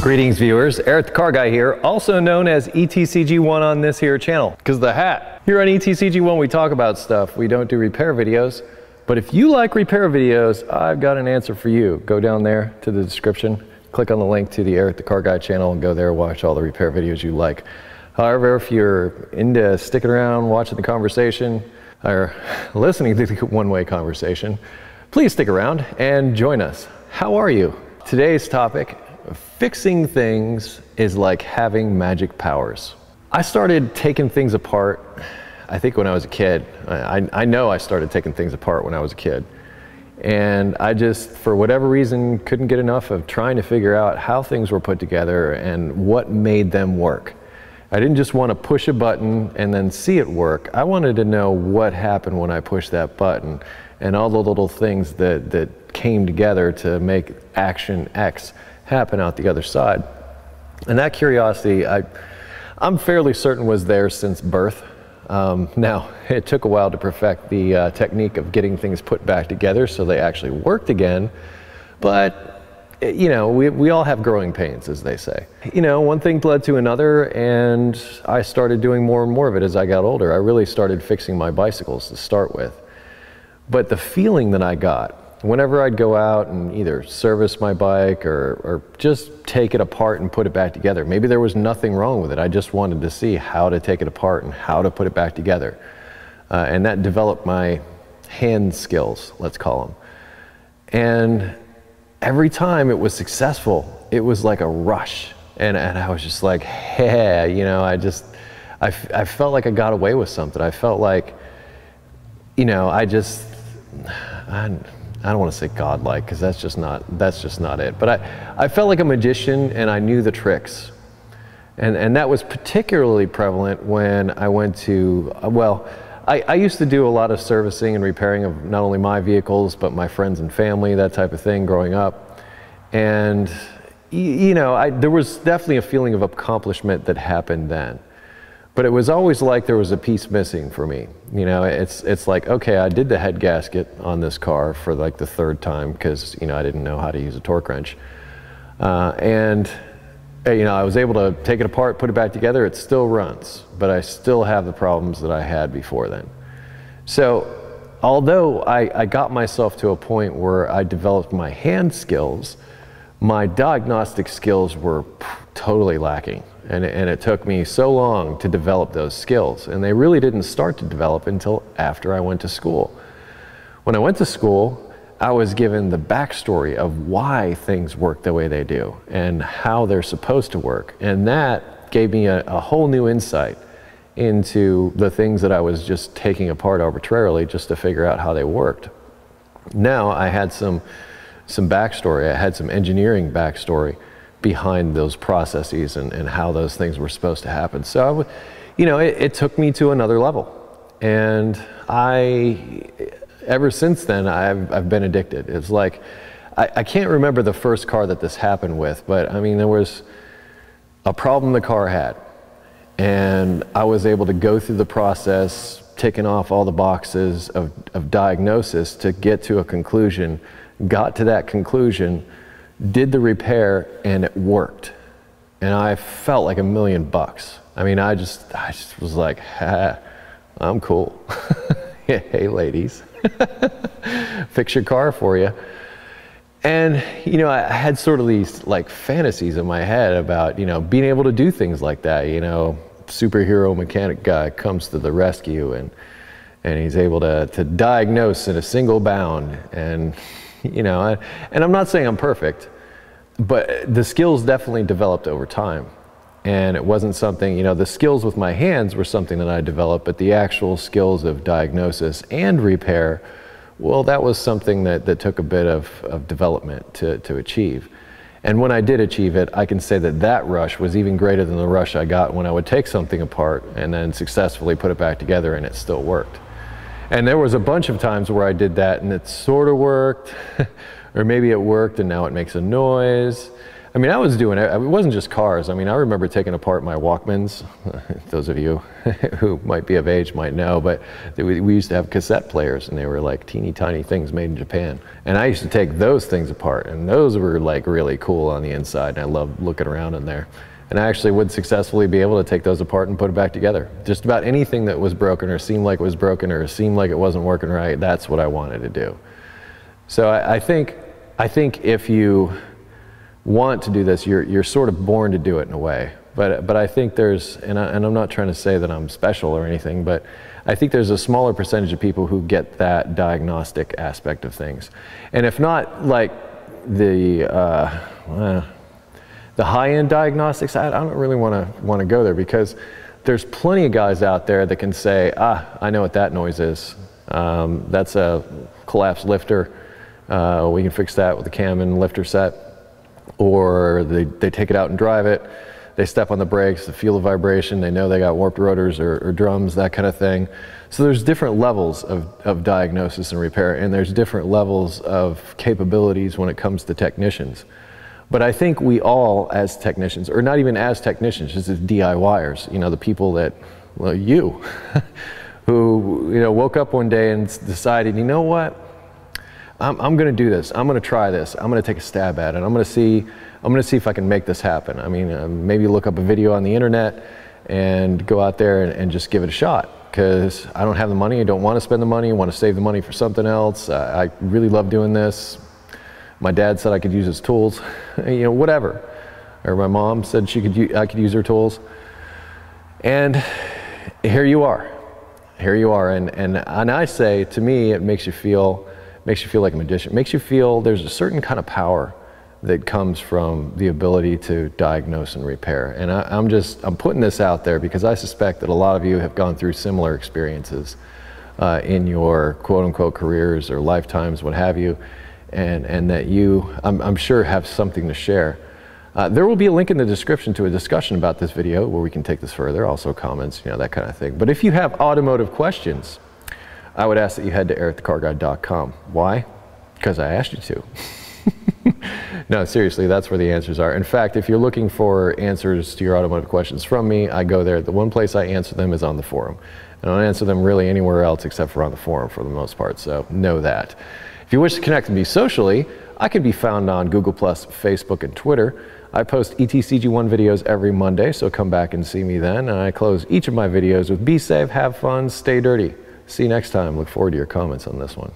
Greetings viewers, Eric the Car Guy here, also known as ETCG1 on this here channel, because the hat. Here on ETCG1 we talk about stuff, we don't do repair videos, but if you like repair videos, I've got an answer for you. Go down there to the description, click on the link to the Eric the Car Guy channel and go there, watch all the repair videos you like. However, if you're into sticking around, watching the conversation, or listening to the one-way conversation, please stick around and join us. How are you? Today's topic, fixing things is like having magic powers. I started taking things apart, I think when I was a kid. I know I started taking things apart when I was a kid. And I just, for whatever reason, couldn't get enough of trying to figure out how things were put together and what made them work. I didn't just want to push a button and then see it work. I wanted to know what happened when I pushed that button and all the little things that came together to make action X happen out the other side. And that curiosity, I'm fairly certain was there since birth. Now, it took a while to perfect the technique of getting things put back together so they actually worked again, but you know, we all have growing pains, as they say. You know, one thing led to another, and I started doing more and more of it as I got older. I really started fixing my bicycles to start with. But the feeling that I got whenever I'd go out and either service my bike or just take it apart and put it back together, maybe there was nothing wrong with it. I just wanted to see how to take it apart and how to put it back together. And that developed my hand skills, let's call them. And every time it was successful, it was like a rush. And I was just like, hey, you know, I felt like I got away with something. I felt like, you know, I don't want to say godlike, because that's just not it. But I felt like a magician, and I knew the tricks. And that was particularly prevalent when I went to, well, I used to do a lot of servicing and repairing of not only my vehicles, but my friends and family, that type of thing growing up. And, you know, there was definitely a feeling of accomplishment that happened then. But it was always like there was a piece missing for me. You know, it's like, okay, I did the head gasket on this car for like the third time because, you know, I didn't know how to use a torque wrench. And, you know, I was able to take it apart, put it back together. It still runs, but I still have the problems that I had before then. So although I got myself to a point where I developed my hand skills, my diagnostic skills were totally lacking. And it took me so long to develop those skills. And they really didn't start to develop until after I went to school. When I went to school, I was given the backstory of why things work the way they do and how they're supposed to work. And that gave me a whole new insight into the things that I was just taking apart arbitrarily just to figure out how they worked. Now I had some backstory, I had some engineering backstory behind those processes and how those things were supposed to happen. So, you know, it took me to another level. And ever since then, I've been addicted. It's like, I can't remember the first car that this happened with, but I mean, there was a problem the car had. And I was able to go through the process, ticking off all the boxes of diagnosis to get to a conclusion, got to that conclusion, did the repair, and it worked. And I felt like $1,000,000. I mean, I just was like, ha, I'm cool. Hey ladies, fix your car for you. And, you know, I had sort of these like fantasies in my head about, you know, being able to do things like that. You know, superhero mechanic guy comes to the rescue and he's able to diagnose in a single bound. And, you know, and I'm not saying I'm perfect, but the skills definitely developed over time. And it wasn't something, you know, the skills with my hands were something that I developed, but the actual skills of diagnosis and repair, well, that was something that took a bit of development to achieve. And when I did achieve it, I can say that rush was even greater than the rush I got when I would take something apart and then successfully put it back together and it still worked. And there was a bunch of times where I did that and it sort of worked, or maybe it worked and now it makes a noise. I mean, I was doing it. It wasn't just cars. I mean, I remember taking apart my Walkmans. Those of you who might be of age might know, but we used to have cassette players, and they were like teeny tiny things made in Japan. And I used to take those things apart, and those were like really cool on the inside, and I loved looking around in there. And I actually would successfully be able to take those apart and put it back together. Just about anything that was broken or seemed like it was broken or seemed like it wasn't working right, that's what I wanted to do. So I think if you want to do this, you're sort of born to do it in a way. But I think there's, and I'm not trying to say that I'm special or anything, but I think there's a smaller percentage of people who get that diagnostic aspect of things. And if not like the high-end diagnostics, I don't really want to go there, because there's plenty of guys out there that can say, I know what that noise is. That's a collapsed lifter. We can fix that with a cam and lifter set. Or they take it out and drive it. They step on the brakes, they feel the vibration, they know they got warped rotors or drums, that kind of thing. So there's different levels of diagnosis and repair, and there's different levels of capabilities when it comes to technicians. But I think we all, as technicians, or not even as technicians, just as DIYers, you know, the people that, well, you, who, you know, woke up one day and decided, you know what, I'm going to do this. I'm going to try this. I'm going to take a stab at it. I'm going to see if I can make this happen. I mean, maybe look up a video on the internet and go out there and just give it a shot, because I don't have the money. I don't want to spend the money. I want to save the money for something else. I really love doing this. My dad said I could use his tools, you know, whatever. Or my mom said I could use her tools. And here you are. Here you are. And I say, to me, it makes you feel like a magician. It makes you feel there's a certain kind of power that comes from the ability to diagnose and repair. And I'm putting this out there because I suspect that a lot of you have gone through similar experiences in your quote-unquote careers or lifetimes, what have you, and that you, I'm sure, have something to share. There will be a link in the description to a discussion about this video where we can take this further, also comments, you know, that kind of thing. But if you have automotive questions, I would ask that you head to ericthecarguy.com. Why? Because I asked you to. No, seriously, that's where the answers are. In fact, if you're looking for answers to your automotive questions from me, I go there. The one place I answer them is on the forum. I don't answer them really anywhere else except for on the forum for the most part, so know that. If you wish to connect with me socially, I can be found on Google+, Facebook, and Twitter. I post ETCG1 videos every Monday, so come back and see me then. And I close each of my videos with be safe, have fun, stay dirty. See you next time. Look forward to your comments on this one.